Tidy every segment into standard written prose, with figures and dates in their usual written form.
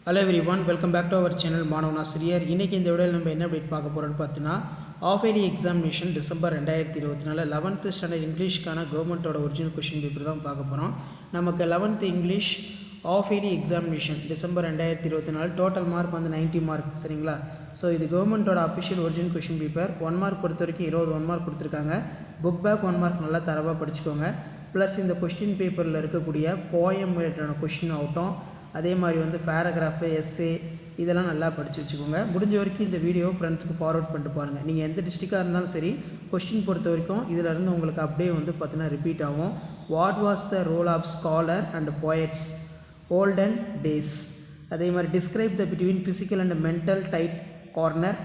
Hello everyone, welcome back to our channel மாணவன் ஆசிரியர். இன்னைக்கு இந்த வீடியோவில் நம்ம என்ன அப்டேட் பார்க்க போறோம்னு பார்த்தீங்கன்னா half yearly examination December 2024 11th standard இங்கிலீஷ்க்கான கவர்மெண்ட்டோட ஒரிஜினல் கொஸ்டின் பேப்பர் தான் பார்க்க போகிறோம். நமக்கு 11th English half yearly examination December 2024 total mark வந்து 90 மார்க் சரிங்களா. ஸோ இது கவர்மெண்ட்டோட official original question paper 1 mark பொறுத்த வரைக்கும் 21 மார்க் கொடுத்துருக்காங்க. புக் பேக் 1 மார்க் நல்லா தரவாக படிச்சுக்கோங்க. ப்ளஸ் இந்த கொஸ்டின் பேப்பரில் இருக்கக்கூடிய போயம் ரிலேட்டடான கொஸ்டின் ஆகட்டும், அதே மாதிரி வந்து பேராகிராஃபு எஸ்ஏ இதெல்லாம் நல்லா படித்து வச்சுக்கோங்க. முடிஞ்ச வரைக்கும் இந்த வீடியோ ஃப்ரெண்ட்ஸுக்கு ஃபார்வர்ட் பண்ணிட்டு பாருங்கள். நீங்கள் எந்த டிஸ்ட்ரிக்டாக இருந்தாலும் சரி, கொஸ்டின் பொறுத்த வரைக்கும் இதிலேருந்து உங்களுக்கு அப்படியே வந்து பார்த்தீங்கன்னா ரிப்பீட் ஆகும். What was the role of scholar and poets olden days. அதே மாதிரி describe the between physical and mental tight corner.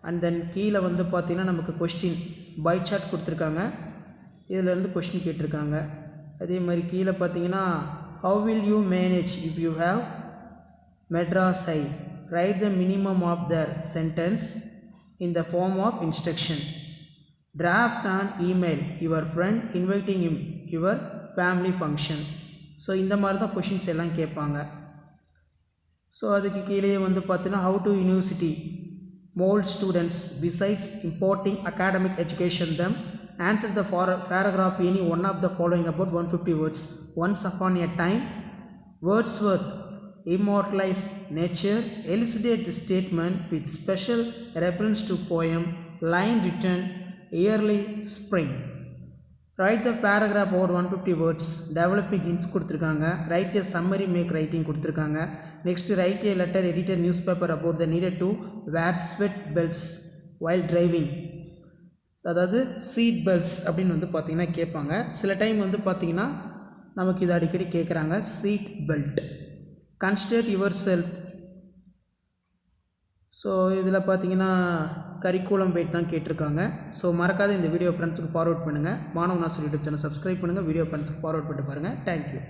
And then கீழே வந்து பார்த்திங்கன்னா நமக்கு கொஸ்டின் பை சார்ட் கொடுத்துருக்காங்க, இதிலேருந்து கொஸ்டின் கேட்டிருக்காங்க. அதே மாதிரி கீழே பார்த்தீங்கன்னா how will you manage if you have Madras High? Write the minimum of their sentence in the form of instruction. Draft an email your friend inviting him your family function. So இந்த மாதிரி தான் questions எல்லாம் கேட்பாங்க. So அதுக்கு கீழே வந்து பார்த்தீங்கன்னா how to university mold students besides importing academic education them. Answer the paragraph any one of the following about 150 words. Once upon a time, Wordsworth immortalized nature. Elucidate the statement with special reference to poem line written yearly spring. Write the paragraph over 150 words. Developing hints கொடுத்துருக்காங்க. Write a summary make writing கொடுத்துருக்காங்க. Next, write a letter editor newspaper about the needed to wear sweat belts while driving. அதாவது seat belts அப்படின்னு வந்து பார்த்திங்கன்னா கேட்பாங்க. சில time வந்து பார்த்திங்கன்னா நமக்கு இது அடிக்கடி கேட்குறாங்க. Seat belt. Construct yourself. So இதில் பார்த்திங்கன்னா கரிக்குலம் வெயிட் தான் கேட்டிருக்காங்க. ஸோ மறக்காத இந்த வீடியோ ஃப்ரெண்ட்ஸுக்கு ஃபார்வர்ட் பண்ணுங்கள். மாணவன் ஆசிரியர் யூடியூப் சேனல் சப்ஸ்கிரைப் பண்ணுங்கள். வீடியோ ஃப்ரெண்ட்ஸுக்கு ஃபார்வர்ட் பண்ணிட்டு பாருங்கள். தேங்க்யூ.